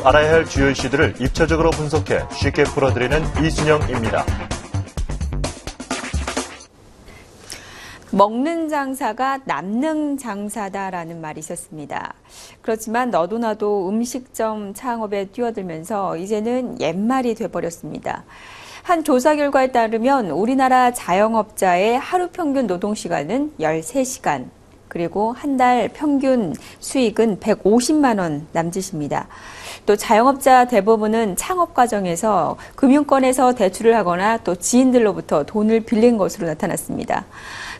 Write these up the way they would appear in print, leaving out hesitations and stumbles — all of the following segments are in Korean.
알아야 할 주요 이슈들을 입체적으로 분석해 쉽게 풀어드리는 이순영입니다. 먹는 장사가 남는 장사다라는 말이 있었습니다. 그렇지만 너도 나도 음식점 창업에 뛰어들면서 이제는 옛말이 돼버렸습니다. 한 조사 결과에 따르면 우리나라 자영업자의 하루 평균 노동시간은 13시간, 그리고 한 달 평균 수익은 150만 원 남짓입니다. 또 자영업자 대부분은 창업 과정에서 금융권에서 대출을 하거나 또 지인들로부터 돈을 빌린 것으로 나타났습니다.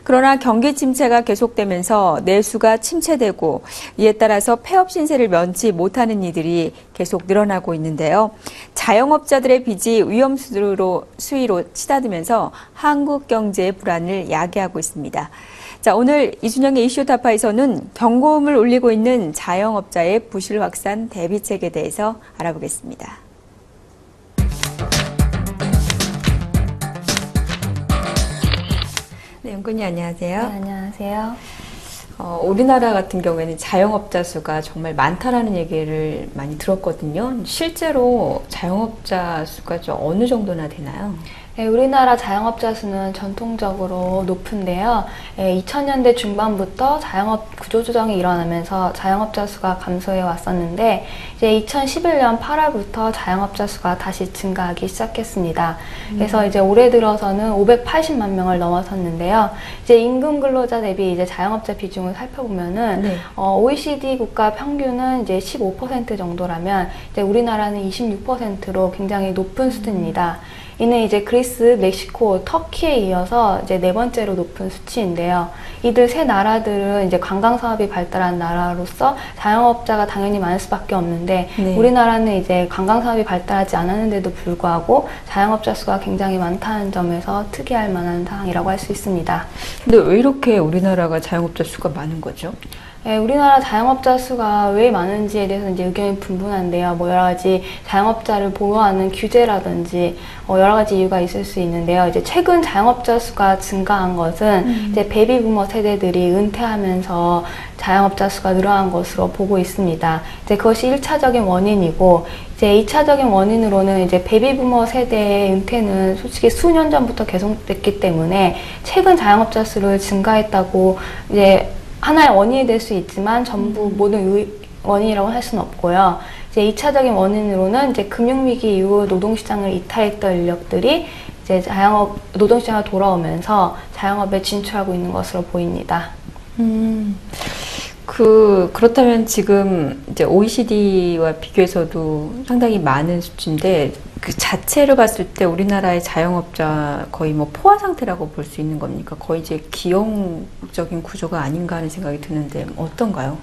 그러나 경기 침체가 계속되면서 내수가 침체되고 이에 따라서 폐업 신세를 면치 못하는 이들이 계속 늘어나고 있는데요. 자영업자들의 빚이 위험수로 수위로 치닫으면서 한국 경제의 불안을 야기하고 있습니다. 자, 오늘 이순영의 이슈 타파에서는 경고음을 울리고 있는 자영업자의 부실 확산 대비책에 대해서 알아보겠습니다. 네, 연구님 안녕하세요. 네, 안녕하세요. 우리나라 같은 경우에는 자영업자 수가 정말 많다라는 얘기를 많이 들었거든요. 실제로 자영업자 수가 좀 어느 정도나 되나요? 네, 우리나라 자영업자 수는 전통적으로 높은데요. 2000년대 중반부터 자영업 구조조정이 일어나면서 자영업자 수가 감소해 왔었는데 이제 2011년 8월부터 자영업자 수가 다시 증가하기 시작했습니다. 그래서 이제 올해 들어서는 580만 명을 넘어섰는데요. 이제 임금 근로자 대비 이제 자영업자 비중을 살펴보면은 네. OECD 국가 평균은 이제 15% 정도라면 이제 우리나라는 26%로 굉장히 높은 수준입니다. 이는 이제 그리스, 멕시코, 터키에 이어서 이제 네 번째로 높은 수치인데요. 이들 세 나라들은 이제 관광 사업이 발달한 나라로서 자영업자가 당연히 많을 수밖에 없는데 네. 우리나라는 이제 관광 사업이 발달하지 않았는데도 불구하고 자영업자 수가 굉장히 많다는 점에서 특이할 만한 사항이라고 할 수 있습니다. 근데 왜 이렇게 우리나라가 자영업자 수가 많은 거죠? 네, 우리나라 자영업자 수가 왜 많은지에 대해서 이제 의견이 분분한데요. 뭐 여러 가지 자영업자를 보호하는 규제라든지 여러 가지 이유가 있을 수 있는데요. 이제 최근 자영업자 수가 증가한 것은 이제 베이비부머 세대들이 은퇴하면서 자영업자 수가 늘어난 것으로 보고 있습니다. 이제 그것이 1차적인 원인이고 이제 2차적인 원인으로는 이제 베이비부머 세대의 은퇴는 솔직히 수년 전부터 계속됐기 때문에 최근 자영업자 수를 증가했다고 이제 하나의 원인이 될 수 있지만 전부 모든 원인이라고 할 수는 없고요. 이제 2차적인 원인으로는 이제 금융위기 이후 노동시장을 이탈했던 인력들이 이제 노동시장을 돌아오면서 자영업에 진출하고 있는 것으로 보입니다. 그렇다면 지금 이제 OECD와 비교해서도 상당히 많은 수치인데 그 자체를 봤을 때 우리나라의 자영업자 거의 뭐 포화 상태라고 볼 수 있는 겁니까? 거의 이제 기형적인 구조가 아닌가 하는 생각이 드는데 어떤가요?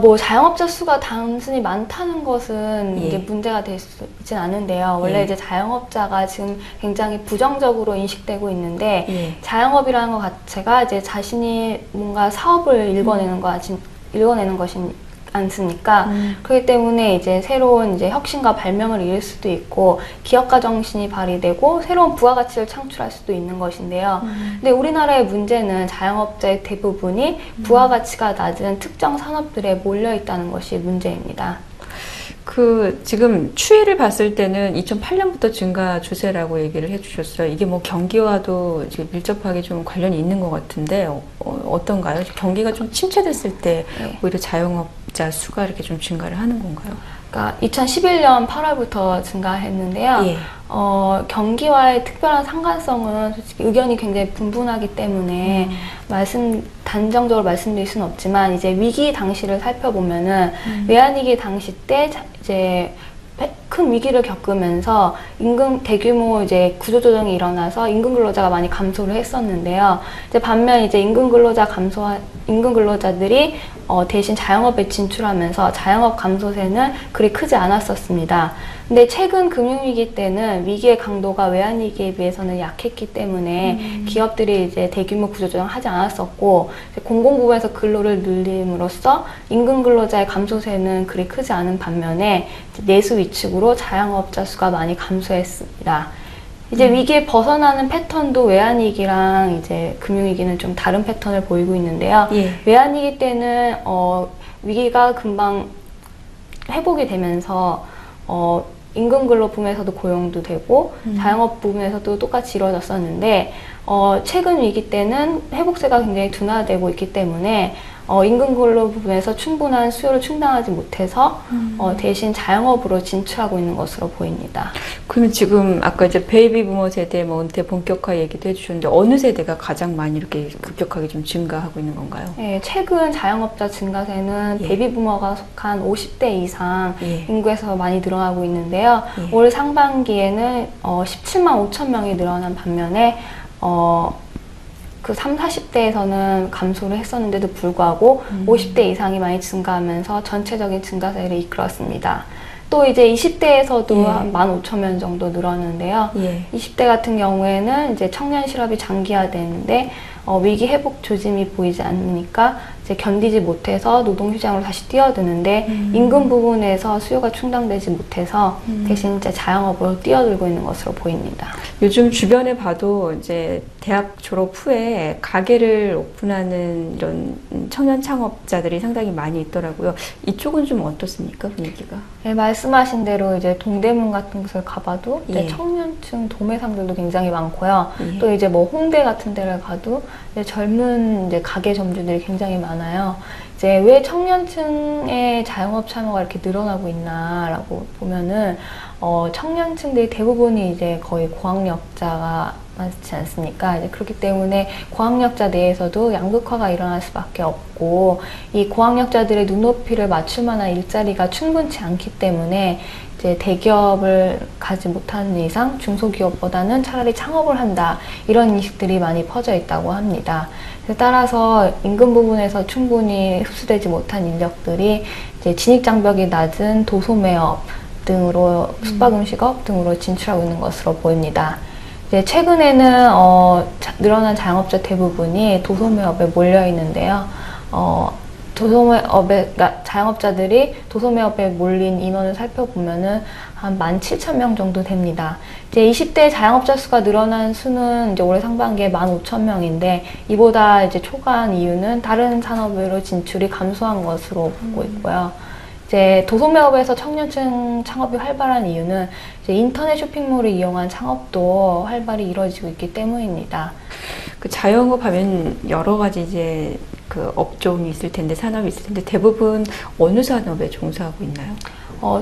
뭐 자영업자 수가 단순히 많다는 것은 예. 이게 문제가 될 수 있진 않은데요. 원래 예. 이제 자영업자가 지금 굉장히 부정적으로 인식되고 있는데 예. 자영업이라는 것 자체가 이제 자신이 뭔가 사업을 읽어내는 것이 않습니까? 그렇기 때문에 이제 새로운 이제 혁신과 발명을 이룰 수도 있고 기업가 정신이 발휘되고 새로운 부가가치를 창출할 수도 있는 것인데요. 근데 우리나라의 문제는 자영업자의 대부분이 부가가치가 낮은 특정 산업들에 몰려 있다는 것이 문제입니다. 지금 추이를 봤을 때는 2008년부터 증가 추세라고 얘기를 해주셨어요. 이게 뭐 경기와도 지금 밀접하게 좀 관련이 있는 것 같은데 어떤가요? 경기가 좀 침체됐을 때 네. 오히려 자영업자 수가 이렇게 좀 증가를 하는 건가요? 그러니까 2011년 8월부터 증가했는데요. 예. 경기와의 특별한 상관성은 솔직히 의견이 굉장히 분분하기 때문에 단정적으로 말씀드릴 수는 없지만 이제 위기 당시를 살펴보면은 외환위기 당시 때 이제 큰 위기를 겪으면서 대규모 이제 구조조정이 일어나서 임금 근로자가 많이 감소를 했었는데요. 이제 반면 이제 임금 근로자들이 대신 자영업에 진출하면서 자영업 감소세는 그리 크지 않았었습니다. 근데 최근 금융위기 때는 위기의 강도가 외환위기에 비해서는 약했기 때문에 기업들이 이제 대규모 구조조정 하지 않았었고 공공부문에서 근로를 늘림으로써 임금 근로자의 감소세는 그리 크지 않은 반면에 내수 위축으로 자영업자 수가 많이 감소했습니다. 이제 위기에 벗어나는 패턴도 외환위기랑 이제 금융위기는 좀 다른 패턴을 보이고 있는데요. 예. 외환위기 때는 위기가 금방 회복이 되면서 임금 근로 부문에서도 고용도 되고 자영업 부문에서도 똑같이 이루어졌었는데 최근 위기 때는 회복세가 굉장히 둔화되고 있기 때문에 임금 근로 부분에서 충분한 수요를 충당하지 못해서 대신 자영업으로 진출하고 있는 것으로 보입니다. 그러면 지금 아까 이제 베이비 부머 세대 뭐 은퇴 본격화 얘기도 해주셨는데 어느 세대가 가장 많이 이렇게 급격하게 좀 증가하고 있는 건가요? 네, 최근 자영업자 증가세는 예. 베이비 부머가 속한 50대 이상 예. 인구에서 많이 늘어나고 있는데요. 예. 올 상반기에는 17만 5천 명이 늘어난 반면에 그 30, 40대에서는 감소를 했었는데도 불구하고 50대 이상이 많이 증가하면서 전체적인 증가세를 이끌었습니다. 또 이제 20대에서도 예. 한 15,000명 정도 늘었는데요. 예. 20대 같은 경우에는 이제 청년 실업이 장기화되는데 위기 회복 조짐이 보이지 않으니까 이제 견디지 못해서 노동시장으로 다시 뛰어드는데 임금 부분에서 수요가 충당되지 못해서 대신 이제 자영업으로 뛰어들고 있는 것으로 보입니다. 요즘 주변에 봐도 이제 대학 졸업 후에 가게를 오픈하는 이런 청년 창업자들이 상당히 많이 있더라고요. 이쪽은 좀 어떻습니까, 분위기가? 네, 말씀하신 대로 이제 동대문 같은 곳을 가봐도 이제 예. 청년층 도매상들도 굉장히 많고요. 예. 또 이제 뭐 홍대 같은 데를 가도 이제 젊은 이제 가게 점주들이 굉장히 많아요. 이제 왜 청년층의 자영업 참여가 이렇게 늘어나고 있나라고 보면은 청년층들이 대부분이 이제 거의 고학력자가 많지 않습니까? 이제 그렇기 때문에 고학력자 내에서도 양극화가 일어날 수밖에 없고 이 고학력자들의 눈높이를 맞출 만한 일자리가 충분치 않기 때문에 이제 대기업을 가지 못하는 이상 중소기업보다는 차라리 창업을 한다 이런 인식들이 많이 퍼져 있다고 합니다. 따라서 임금 부분에서 충분히 흡수되지 못한 인력들이 이제 진입장벽이 낮은 도소매업 등으로 숙박음식업 등으로 진출하고 있는 것으로 보입니다. 이제 최근에는 늘어난 자영업자 대부분이 도소매업에 몰려 있는데요. 그러니까 자영업자들이 도소매업에 몰린 인원을 살펴보면은 한 17,000명 정도 됩니다. 이제 20대 자영업자 수가 늘어난 수는 이제 올해 상반기에 15,000명인데 이보다 이제 초과한 이유는 다른 산업으로 진출이 감소한 것으로 보고 있고요. 이제 도소매업에서 청년층 창업이 활발한 이유는 이제 인터넷 쇼핑몰을 이용한 창업도 활발히 이루어지고 있기 때문입니다. 그 자영업 하면 여러 가지 이제 그 업종이 있을 텐데 산업이 있을 텐데 대부분 어느 산업에 종사하고 있나요?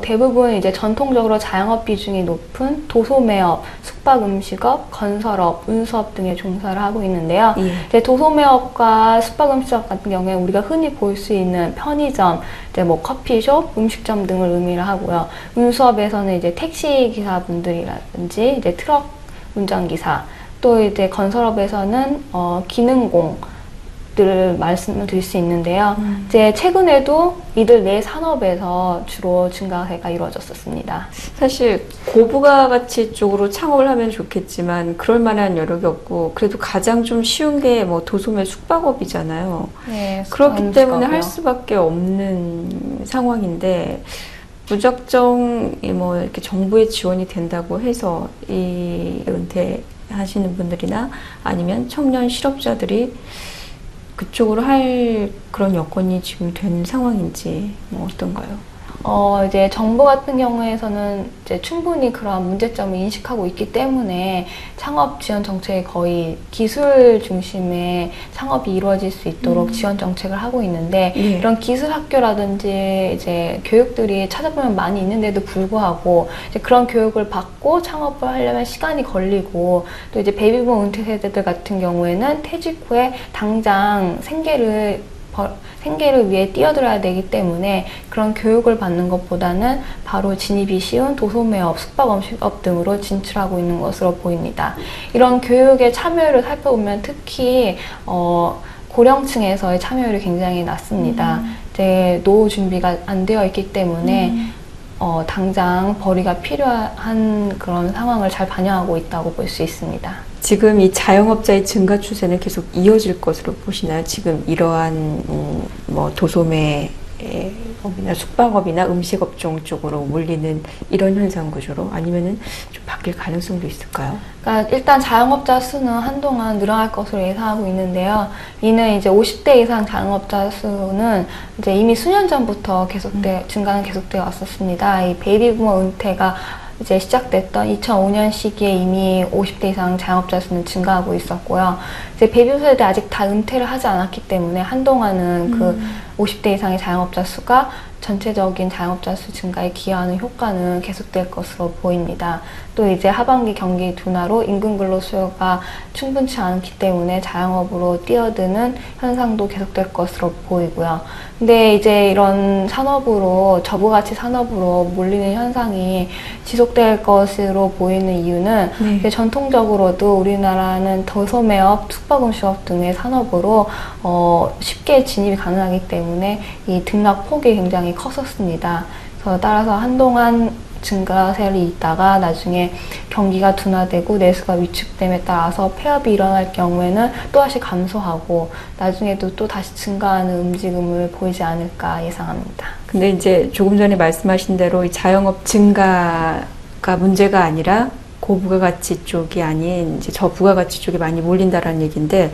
대부분 이제 전통적으로 자영업 비중이 높은 도소매업, 숙박음식업, 건설업, 운수업 등에 종사를 하고 있는데요. 예. 이제 도소매업과 숙박음식업 같은 경우에 우리가 흔히 볼 수 있는 편의점, 이제 뭐 커피숍, 음식점 등을 의미를 하고요. 운수업에서는 이제 택시 기사분들이라든지 이제 트럭 운전기사, 또 이제 건설업에서는 기능공 를 말씀을 드릴 수 있는데요. 이제 최근에도 이들 네 산업에서 주로 증가세가 이루어졌었습니다. 사실 고부가가치 쪽으로 창업을 하면 좋겠지만 그럴 만한 여력이 없고 그래도 가장 좀 쉬운 게 뭐 도소매 숙박업이잖아요. 네, 그렇기 때문에 할 수밖에 없는 상황인데 무작정 뭐 이렇게 정부의 지원이 된다고 해서 이 은퇴하시는 분들이나 아니면 청년 실업자들이 그쪽으로 할 그런 여건이 지금 된 상황인지 뭐 어떤가요? 이제 정부 같은 경우에서는 이제 충분히 그러한 문제점을 인식하고 있기 때문에 창업 지원 정책이 거의 기술 중심의 창업이 이루어질 수 있도록 지원 정책을 하고 있는데 예. 이런 기술 학교라든지 이제 교육들이 찾아보면 많이 있는데도 불구하고 이제 그런 교육을 받고 창업을 하려면 시간이 걸리고 또 이제 베이비붐 은퇴 세대들 같은 경우에는 퇴직 후에 당장 생계를 위해 뛰어들어야 되기 때문에 그런 교육을 받는 것보다는 바로 진입이 쉬운 도소매업, 숙박음식업 등으로 진출하고 있는 것으로 보입니다. 이런 교육의 참여율을 살펴보면 특히 고령층에서의 참여율이 굉장히 낮습니다. 이제 노후 준비가 안 되어 있기 때문에 당장 벌이가 필요한 그런 상황을 잘 반영하고 있다고 볼 수 있습니다. 지금 이 자영업자의 증가 추세는 계속 이어질 것으로 보시나요? 지금 이러한 뭐 도소매 편의점업이나 숙박업이나 음식업종 쪽으로 몰리는 이런 현상 구조로 아니면은 좀 바뀔 가능성도 있을까요? 그러니까 일단 자영업자 수는 한동안 늘어날 것으로 예상하고 있는데요. 이는 이제 50대 이상 자영업자 수는 이제 이미 수년 전부터 증가는 계속되어 왔었습니다. 이 베이비부머 은퇴가 이제 시작됐던 2005년 시기에 이미 50대 이상 자영업자 수는 증가하고 있었고요. 이제 베이비 세대 아직 다 은퇴를 하지 않았기 때문에 한동안은 그 50대 이상의 자영업자 수가 전체적인 자영업자 수 증가에 기여하는 효과는 계속될 것으로 보입니다. 또 이제 하반기 경기 둔화로 임금 근로 수요가 충분치 않기 때문에 자영업으로 뛰어드는 현상도 계속될 것으로 보이고요. 근데 이제 이런 산업으로 저부가치 산업으로 몰리는 현상이 지속될 것으로 보이는 이유는 이제 전통적으로도 우리나라는 도소매업, 숙박음식업 등의 산업으로 쉽게 진입이 가능하기 때문에 이 등락 폭이 굉장히 컸었습니다. 그래서 따라서 한동안 증가세를 있다가 나중에 경기가 둔화되고 내수가 위축됨에 따라서 폐업이 일어날 경우에는 또다시 감소하고 나중에도 또 다시 증가하는 움직임을 보이지 않을까 예상합니다. 근데 이제 조금 전에 말씀하신 대로 이 자영업 증가가 문제가 아니라 고부가가치 쪽이 아닌 이제 저부가가치 쪽에 많이 몰린다라는 얘기인데,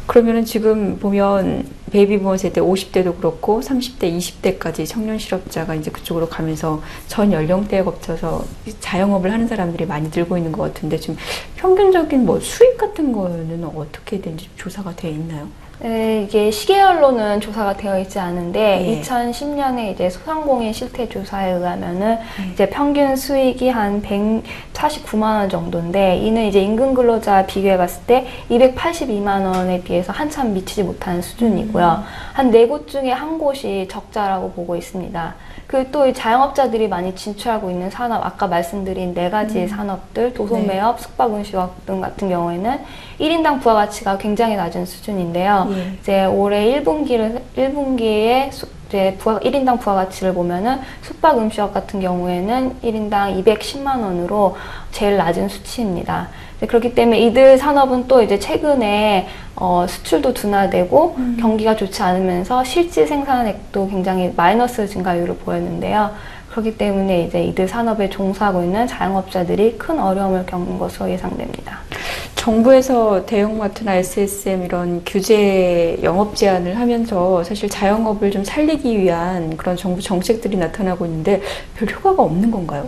그러면은 지금 보면 베이비부머 세대 50대도 그렇고 30대, 20대까지 청년 실업자가 이제 그쪽으로 가면서 전 연령대에 거쳐서 자영업을 하는 사람들이 많이 늘고 있는 것 같은데, 지금 평균적인 뭐 수익 같은 거는 어떻게 되는지 조사가 되어 있나요? 네, 이게 시계열로는 조사가 되어 있지 않은데, 예. 2010년에 이제 소상공인 실태 조사에 의하면은 이제 평균 수익이 한 149만 원 정도인데, 이는 이제 임금 근로자 비교해 봤을 때 282만 원에 비해서 한참 미치지 못하는 수준이고요. 한 4곳 중에 한 곳이 적자라고 보고 있습니다. 그 또 자영업자들이 많이 진출하고 있는 산업, 아까 말씀드린 4가지 산업들, 도소매업, 숙박음식업 등 같은 경우에는 1인당 부가가치가 굉장히 낮은 수준인데요. 이제 올해 1분기에 이제 1인당 부가가치를 보면은 숙박음식업 같은 경우에는 1인당 210만 원으로 제일 낮은 수치입니다. 그렇기 때문에 이들 산업은 또 이제 최근에 수출도 둔화되고 경기가 좋지 않으면서 실질 생산액도 굉장히 마이너스 증가율을 보였는데요. 그렇기 때문에 이제 이들 산업에 종사하고 있는 자영업자들이 큰 어려움을 겪는 것으로 예상됩니다. 정부에서 대형마트나 SSM 이런 규제 영업 제한을 하면서 사실 자영업을 좀 살리기 위한 그런 정부 정책들이 나타나고 있는데 별 효과가 없는 건가요?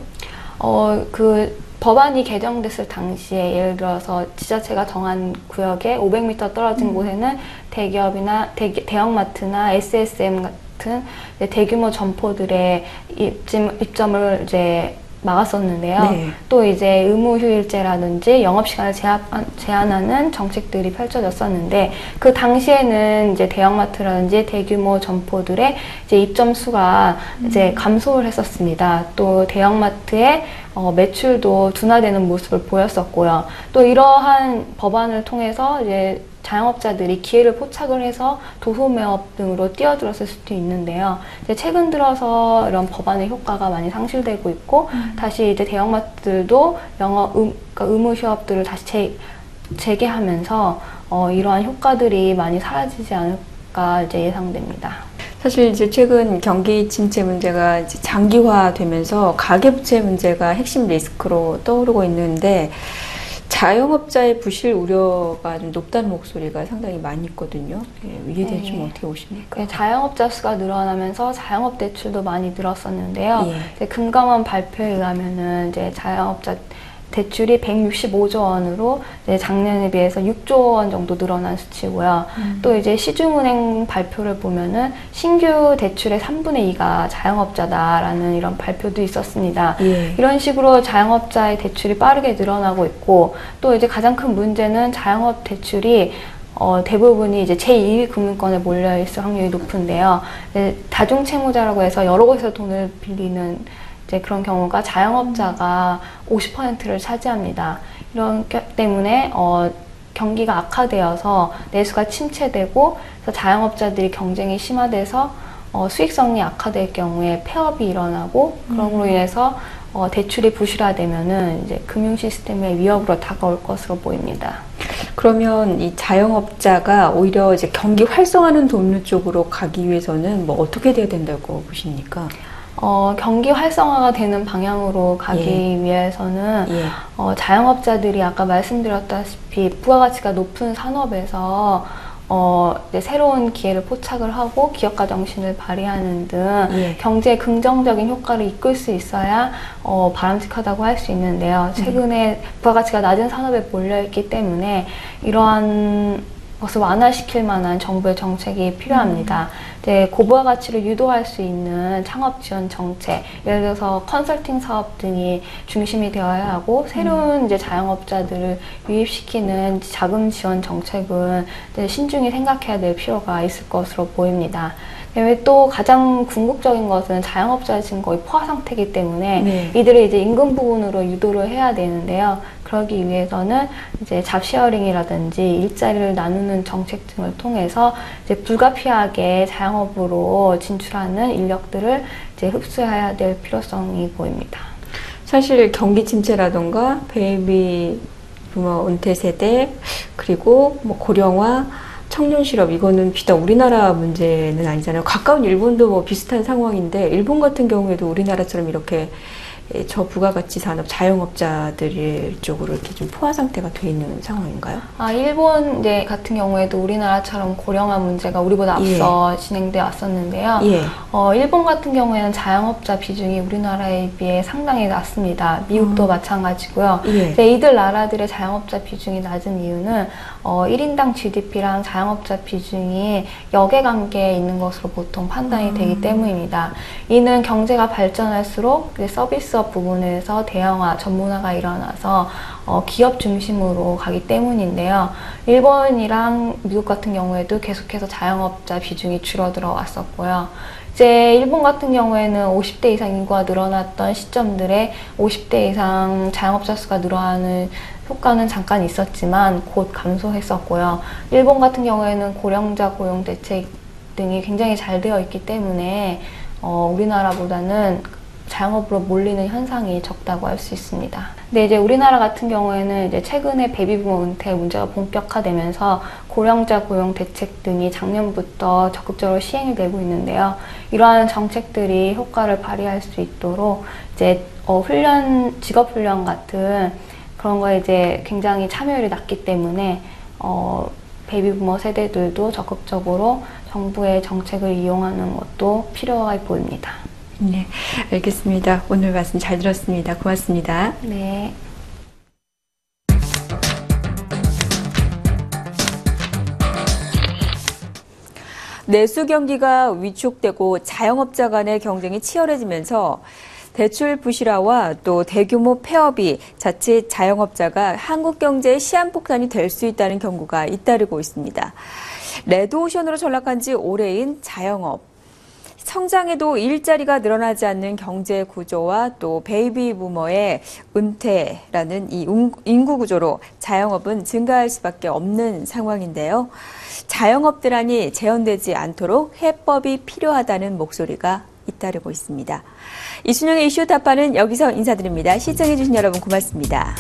법안이 개정됐을 당시에 예를 들어서 지자체가 정한 구역에 500m 떨어진 곳에는 대기업이나 대형마트나 SSM 같은 대규모 점포들의 입점을 이제 막았었는데요. 네. 또 이제 의무휴일제라든지 영업시간을 제한하는 정책들이 펼쳐졌었는데, 그 당시에는 이제 대형마트라든지 대규모 점포들의 이제 입점 수가 이제 감소를 했었습니다. 또 대형마트의 매출도 둔화되는 모습을 보였었고요. 또 이러한 법안을 통해서 이제 자영업자들이 기회를 포착을 해서 도소매업 등으로 뛰어들었을 수도 있는데요. 이제 최근 들어서 이런 법안의 효과가 많이 상실되고 있고, 다시 이제 대형마트들도 그러니까 의무 휴업들을 다시 재개하면서 이러한 효과들이 많이 사라지지 않을까 이제 예상됩니다. 사실 이제 최근 경기 침체 문제가 이제 장기화되면서 가계부채 문제가 핵심 리스크로 떠오르고 있는데, 자영업자의 부실 우려가 좀 높다는 목소리가 상당히 많이 있거든요. 이에 대해 좀 어떻게 보십니까? 자영업자 수가 늘어나면서 자영업 대출도 많이 늘었었는데요. 이제 금감원 발표에 의하면은 이제 자영업자 대출이 165조 원으로 이제 작년에 비해서 6조 원 정도 늘어난 수치고요. 또 이제 시중은행 발표를 보면은 신규 대출의 3분의 2가 자영업자다라는 이런 발표도 있었습니다. 이런 식으로 자영업자의 대출이 빠르게 늘어나고 있고, 또 이제 가장 큰 문제는 자영업 대출이 대부분이 이제 제2위 금융권에 몰려있을 확률이 높은데요. 다중채무자라고 해서 여러 곳에서 돈을 빌리는 이제 그런 경우가 자영업자가 50%를 차지합니다. 이런 때문에 경기가 악화되어서 내수가 침체되고, 그래서 자영업자들이 경쟁이 심화돼서 수익성이 악화될 경우에 폐업이 일어나고, 그럼으로 인해서 대출이 부실화되면은 이제 금융 시스템의 위협으로 다가올 것으로 보입니다. 그러면 이 자영업자가 오히려 이제 경기 활성화하는 돕는 쪽으로 가기 위해서는 뭐 어떻게 돼야 된다고 보십니까? 경기 활성화가 되는 방향으로 가기 위해서는 예. 자영업자들이 아까 말씀드렸다시피 부가가치가 높은 산업에서 이제 새로운 기회를 포착을 하고 기업가 정신을 발휘하는 등 예. 경제에 긍정적인 효과를 이끌 수 있어야 바람직하다고 할 수 있는데요. 최근에 부가가치가 낮은 산업에 몰려있기 때문에 이러한 것을 완화시킬 만한 정부의 정책이 필요합니다. 이제 고부가가치를 유도할 수 있는 창업 지원 정책, 예를 들어서 컨설팅 사업 등이 중심이 되어야 하고, 새로운 이제 자영업자들을 유입시키는 자금 지원 정책은 이제 신중히 생각해야 될 필요가 있을 것으로 보입니다. 왜 또 가장 궁극적인 것은 자영업자가 지금 거의 포화 상태이기 때문에 네. 이들을 이제 임금 부분으로 유도를 해야 되는데요. 그러기 위해서는 이제 잡쉐어링이라든지 일자리를 나누는 정책 등을 통해서 이제 불가피하게 자영업으로 진출하는 인력들을 이제 흡수해야 될 필요성이 보입니다. 사실 경기 침체라던가 베이비 부모 은퇴 세대 그리고 뭐 고령화 청년 실업 이거는 비단 우리나라 문제는 아니잖아요. 가까운 일본도 뭐 비슷한 상황인데 일본 같은 경우에도 우리나라처럼 이렇게 저부가가치 산업 자영업자들 쪽으로 이렇게 좀 포화 상태가 돼 있는 상황인가요? 일본 이제 같은 경우에도 우리나라처럼 고령화 문제가 우리보다 앞서 진행되어 왔었는데요. 예. 일본 같은 경우에는 자영업자 비중이 우리나라에 비해 상당히 낮습니다. 미국도 마찬가지고요. 예. 이제 이들 나라들의 자영업자 비중이 낮은 이유는 1인당 GDP랑 자영업자 비중이 역외관계에 있는 것으로 보통 판단이 되기 때문입니다. 이는 경제가 발전할수록 서비스업 부분에서 대형화, 전문화가 일어나서 기업 중심으로 가기 때문인데요. 일본이랑 미국 같은 경우에도 계속해서 자영업자 비중이 줄어들어 왔었고요. 이제 일본 같은 경우에는 50대 이상 인구가 늘어났던 시점들에 50대 이상 자영업자 수가 늘어나는 효과는 잠깐 있었지만 곧 감소했었고요. 일본 같은 경우에는 고령자 고용 대책 등이 굉장히 잘 되어 있기 때문에 우리나라보다는 자영업으로 몰리는 현상이 적다고 할 수 있습니다. 근데 이제 우리나라 같은 경우에는 이제 최근에 베이비부모 은퇴 문제가 본격화되면서 고령자 고용 대책 등이 작년부터 적극적으로 시행이 되고 있는데요. 이러한 정책들이 효과를 발휘할 수 있도록 이제 직업 훈련 같은 그런 거에 이제 굉장히 참여율이 낮기 때문에 베이비부모 세대들도 적극적으로 정부의 정책을 이용하는 것도 필요해 보입니다. 네, 알겠습니다. 오늘 말씀 잘 들었습니다. 고맙습니다. 네. 내수 경기가 위축되고 자영업자 간의 경쟁이 치열해지면서 대출 부실화와 또 대규모 폐업이 자칫 자영업자가 한국 경제의 시한폭탄이 될 수 있다는 경고가 잇따르고 있습니다. 레드오션으로 전락한 지 오래인 자영업. 성장해도 일자리가 늘어나지 않는 경제 구조와 또 베이비 부머의 은퇴라는 이 인구 구조로 자영업은 증가할 수밖에 없는 상황인데요. 자영업들안이 재현되지 않도록 해법이 필요하다는 목소리가 잇따르고 있습니다. 이순영의 이슈 타파는 여기서 인사드립니다. 시청해주신 여러분 고맙습니다.